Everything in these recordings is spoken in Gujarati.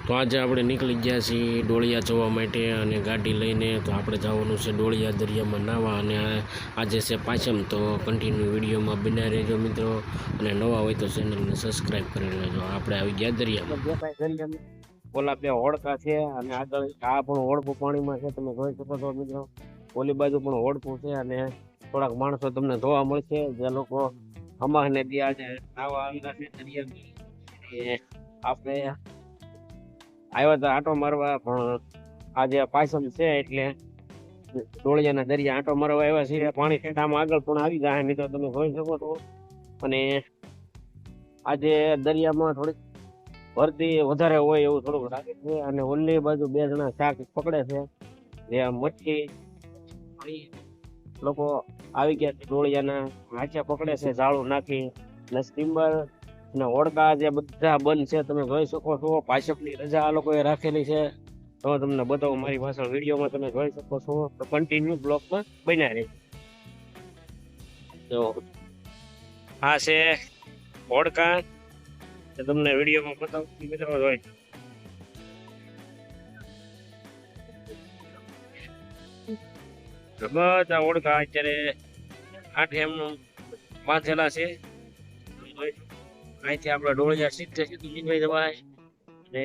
તો આજે આપણે નીકળી ગયા છીએ ડોળિયા જોવા માટે અને ગાડી લઈને તો આપણે જવાનું છે ડોળિયા દરિયામાં નાહવા અને આજે છે પાંચમ તો કન્ટિન્યુ વિડીયોમાં બન્યા રહેજો મિત્રો અને નવા હોય તો ચેનલને સબસ્ક્રાઈબ કરી લેજો આપણે આવી ગયા દરિયામાં ઓલા બે હોડકા છે અને આગળ આ પણ હોડકું પાણીમાં છે તમે જોઈ શકો છો મિત્રો ઓલી બાજુ પણ હોડકું છે અને થોડાક માણસો તમને જોવા મળશે જે લોકો અમાને બી આજે નાહવા આવેલા છે દરિયામાં આપણે આવ્યા હતા આંટો મારવા પણ આજે પાંચમ છે એટલે ડોળિયાના દરિયા આંટો મારવા આવ્યા છે પાણી ખેડામાં આગળ પણ આવી જાય નહીં તો તમે જોઈ શકો છો અને આજે દરિયામાં થોડીક ભરતી વધારે હોય એવું થોડુંક લાગે છે અને ઓલી બાજુ બે જણા શાક પકડે છે જે મચ્છી લોકો આવી ગયા છે ડોળિયાના હાચા પકડે છે જાળું નાખી અને સ્ટીમર અને હોડકા જે બધા બંધ છે તમે જોઈ શકો છો પાછળની રજા આ લોકોએ રાખેલી છે તો તમને બતાવું મારી પાછળ વિડીયોમાં તમે જોઈ શકો છો તો કન્ટિન્યુ બ્લોકમાં બન્યા રહે તો આ છે હોડકા તમને વિડીયોમાં બતાવું મિત્રો જોઈ બધા હોડકા અત્યારે આઠ એમનું બાંધેલા છે અહીંથી આપણે ડોળિયા સીધે સીધું નીકળી જવાય અને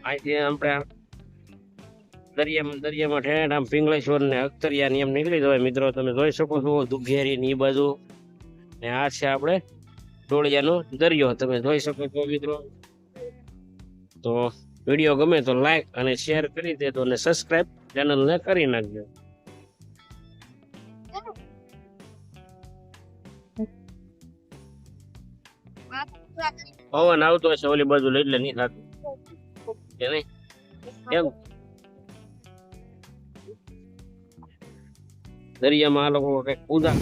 અહીંથી આપણે દરિયામાં ઠેઠ આમ પિંગળેશ્વર ને અખ્તરિયા ની એમ નીકળી જવાય મિત્રો તમે જોઈ શકો છો દુઘેરી ની બાજુ ને આ છે આપણે ડોળિયાનો દરિયો તમે જોઈ શકો છો મિત્રો તો વિડીયો ગમે તો લાઈક અને શેર કરી દેજો અને સબસ્ક્રાઇબ ચેનલને કરી નાખજો પવન આવતો હશે ઓલી બાજુ એટલે નહીં થતું કે નહીં એમ દરિયામાં આ લોકો કઈક કૂદા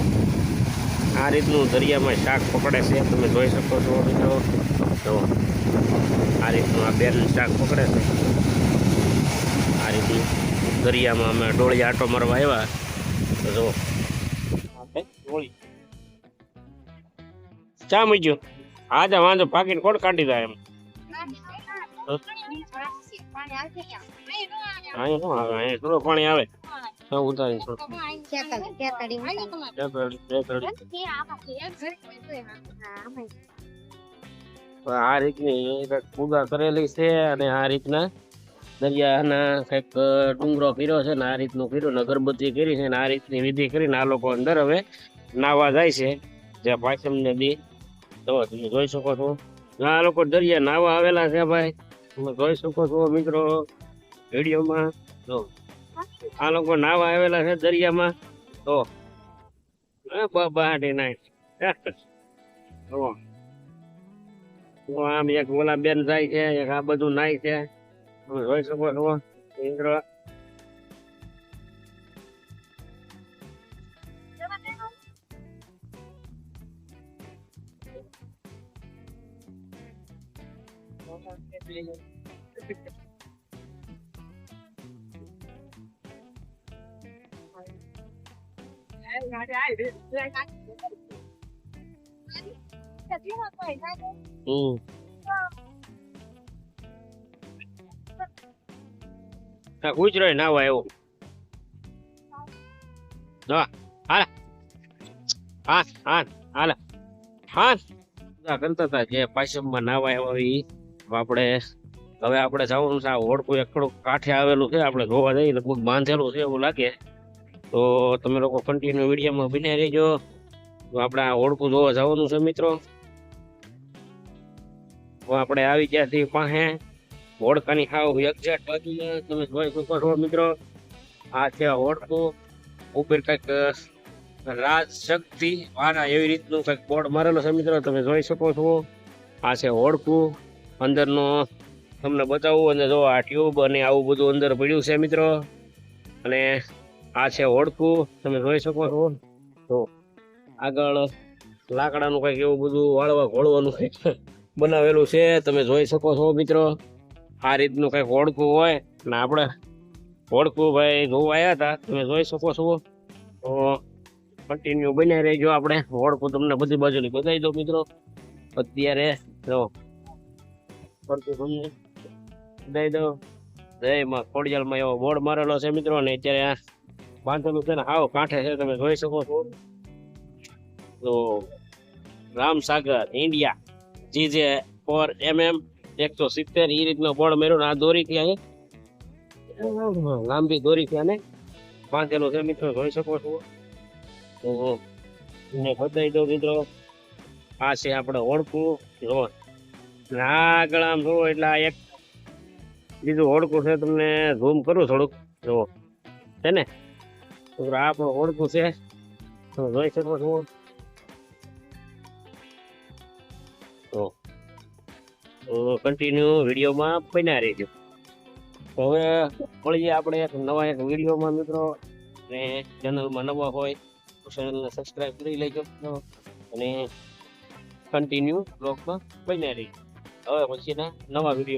આ રીતનું દરિયામાં શાક પકડે છે તમે જોઈ શકો છો મિત્રો તો આ રીતનું આ બેન શાક પકડે છે આ રીતનું દરિયામાં અમે ડોળિયા આટો મારવા આવ્યા તો જો ડોળી ચા મૂક્યું આજે વાંધો પાકીને કોણ કાઢી જાય એમ થોડું પાણી આવે ઉતારી આ રીતની પૂજા કરેલી છે અને આ રીતના દરિયાના કઈક ડુંગરો કર્યો છે ને આ રીતનું કર્યું ને અગરબત્તી કરી છે ને આ રીતની વિધિ કરીને આ લોકો અંદર હવે નાવા જાય છે જે પાંચમ ને દી તો તમે જોઈ શકો છો આ લોકો દરિયા નાવા આવેલા છે ભાઈ તમે જોઈ શકો છો મિત્રો વિડીયોમાં તો આ લોકો નાવા આવેલા છે દરિયામાં તો બહાટી નાય આમ એક ઓલા બેન જાય છે એક આ બધું નાય છે તમે જોઈ શકો છો મિત્રો ગુજરાત ના હોય એવું કરતા હતા જે પાછમમાં નાવા આવ્યા આપણે હવે આપણે જવાનું છે આ હોડકું એક થોડુંક કાંઠે આવેલું છે આપણે જોવા જઈએ લગભગ બાંધેલું છે એવું લાગે તો તમે લોકો કન્ટિન્યુ વિડીયોમાં બને રહેજો તો આપણે આ હોડકું જોવા જવાનું છે મિત્રો તો આપણે આવી ગયા છીએ પાસે હોડકાની હાવ એક્ઝેક્ટ બાજુમાં તમે જોઈ શકો છો મિત્રો આ છે હોડકું ઉપર કંઈક રાજ શક્તિ વાના એવી રીતનું કંઈક બોર્ડ મારેલો છે મિત્રો તમે જોઈ શકો છો આ છે હોડકું અંદરનો તમને બતાવું અને જો આ ટ્યુબ અને આવું બધું અંદર પડ્યું છે મિત્રો અને આ છે હોડકું તમે જોઈ શકો છો તો આગળ લાકડાનું કંઈક એવું બધું વાળવા ઘોળવાનું કંઈક બનાવેલું છે તમે જોઈ શકો છો મિત્રો આ રીતનું કંઈક હોડકું હોય ને આપણે હોડકું ભાઈ જોવા આવ્યા હતા તમે જોઈ શકો છો તો કન્ટિન્યુ બન્યા રહેજો આપણે હોડકું તમને બધી બાજુની બતાવી દો મિત્રો અત્યારે જો દઈ દો જય માં ખોડિયાલમાં એવો બોર્ડ મારેલો છે મિત્રો, અને અત્યારે આ બાંધેલું છે ને હાવ કાંઠે છે, તમે જોઈ શકો છો. તો રામસાગર ઇન્ડિયા GJ 4mm 170 એ રીતનો બોર્ડ મેળવ્યો. આ દોરીથી અહીં લાંબી દોરીથી આને બાંધેલું છે મિત્રો, જોઈ શકો છો. તો એને બતાવી દઉં મિત્રો, આ છે આપણે ઓળખું. જો આગળ આમ જુઓ એટલે આ એક બીજું ઓળખું છે, તમને ઝૂમ કરું થોડુંક, જુઓ છે ને. તો આ આપણું ઓળખું છે, તમે જોઈ શકો છો. તો કન્ટિન્યુ વિડીયોમાં બન્યા રહેજો. તો હવે મળીએ આપણે એક નવા એક વિડીયોમાં મિત્રો, અને ચેનલમાં નવા હોય તો ચેનલને સબસ્ક્રાઈબ કરી લેજો અને કન્ટિન્યુ બ્લોગમાં બન્યા રહીજો. હવે પછીના નવા વિડીયો